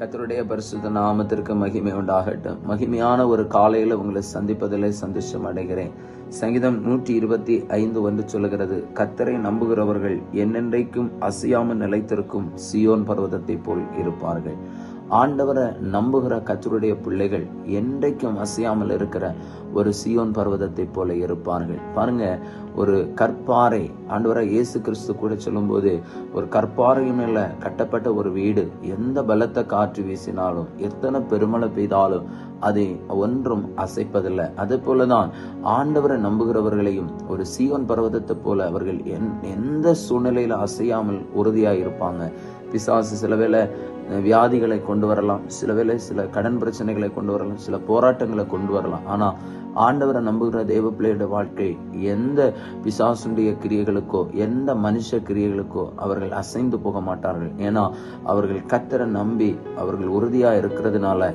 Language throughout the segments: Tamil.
கர்த்தருடைய பரிசுத்த நாமத்திற்கு மகிமை உண்டாகட்டும். மகிமையான ஒரு காலையில உங்களை சந்திப்பதிலே சந்தோஷம் அடைகிறேன். சங்கீதம் 125 ஒன்று சொல்லுகிறது, கர்த்தரை நம்புகிறவர்கள் என்னென்றைக்கும் அசையாமல் நிலைத்திருக்கும் சீயோன் பர்வதத்தை போல் இருப்பார்கள். ஆண்டவரை நம்புகிற கர்த்தருடைய பிள்ளைகள் என்றைக்கும் அசையாமல் இருக்கிற ஒரு சீயோன் பர்வதத்தை போல இருப்பார்கள். பாருங்க, ஒரு கற்பாறை, ஆண்டவரை இயேசு கிறிஸ்து கூட சொல்லும் போது, ஒரு கற்பாறை மேல கட்டப்பட்ட ஒரு வீடு எந்த பலத்த காற்று வீசினாலும் எத்தனை பெருமழை பெய்தாலும் அதை ஒன்றும் அசைப்பதில்லை. அதே போலதான் ஆண்டவரை நம்புகிறவர்களையும் ஒரு சீயோன் பர்வதத்தை போல அவர்கள் எந்த சூழ்நிலையில அசையாமல் உறுதியாக இருப்பாங்க. பிசாசு சில வேளை வியாதிகளை கொண்டு வரலாம், சில வேளை சில கடன் பிரச்சனைகளை கொண்டு வரலாம், சில போராட்டங்களை கொண்டு வரலாம். ஆனா ஆண்டவரை நம்புகிற தேவ பிள்ளையுடைய வாழ்க்கை எந்த பிசாசுடைய கிரியைகளுக்கோ எந்த மனுஷ கிரியைகளுக்கோ அவர்கள் அசைந்து போக மாட்டார்கள். ஏன்னா அவர்கள் கர்த்தரை நம்பி அவர்கள் உறுதியா இருக்கிறதுனால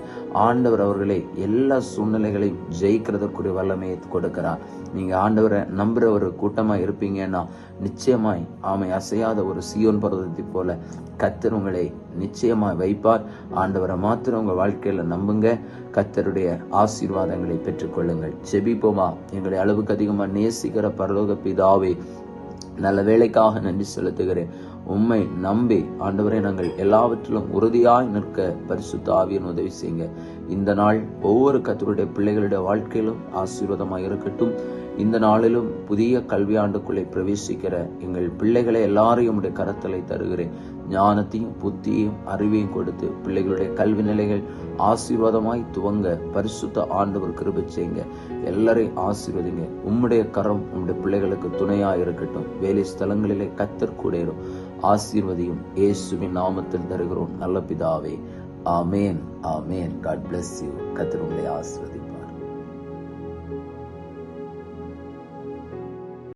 ஆண்டவர் அவர்களை எல்லா சூழ்நிலைகளையும் ஜெயிக்கிறதற்குரிய வல்லமையை கொடுக்கிறார். நீங்க ஆண்டவரை நம்புற ஒரு கூட்டமா இருப்பீங்கன்னா நிச்சயமாய் ஆமை அசையாத ஒரு சீயோன் பர்வதத்தை போல கர்த்தர் உங்களை நிச்சயமாய் வைப்பார். ஆண்டவரை மாத்திரம் உங்க வாழ்க்கையில நம்புங்க. கர்த்தருடைய ஆசீர்வாதங்களை பெற்றுக்கொள்ளுங்கள். ஜெபிப்போமா. எங்களை அளவுக்கு அதிகமா நேசிக்கிற பரலோக பிதாவே, நல்ல வேலைக்காக நன்றி செலுத்துகிறேன். உம்மை நம்பி ஆண்டவரை நாங்கள் எல்லாவற்றிலும் உறுதியாய் நிற்க பரிசுத்த ஆவியின் உதவி செய்யுங்க. இந்த நாள் ஒவ்வொரு கர்த்தருடைய பிள்ளைகளுடைய வாழ்க்கையிலும் ஆசீர்வாதமாக இருக்கட்டும். இந்த நாளிலும் புதிய கல்வியாண்டுக்குள்ளே பிரவேசிக்கிற எங்கள் பிள்ளைகளை எல்லாரையும் உடைய கரத்தலை தருகிறேன். ஞானத்தையும் புத்தியையும் அறிவையும் கொடுத்து பிள்ளைகளுடைய கல்வி நிலைகள் ஆசீர்வாதமாய் துவங்க பரிசுத்த ஆண்டவர் கிருபை செய்யுங்க. எல்லாரையும் ஆசீர்வதிங்க. உம்முடைய கரம் உம்முடைய பிள்ளைகளுக்கு துணையா இருக்கட்டும். வேலை ஸ்தலங்களிலே கர்த்தர் கூட ஆசீர்வதியும். இயேசுவின் நாமத்தில் தருகிறோம் நல்ல பிதாவே. ஆமேன், ஆமேன். God bless you. கர்த்தர் உங்களை ஆசீர்வதிப்பார்.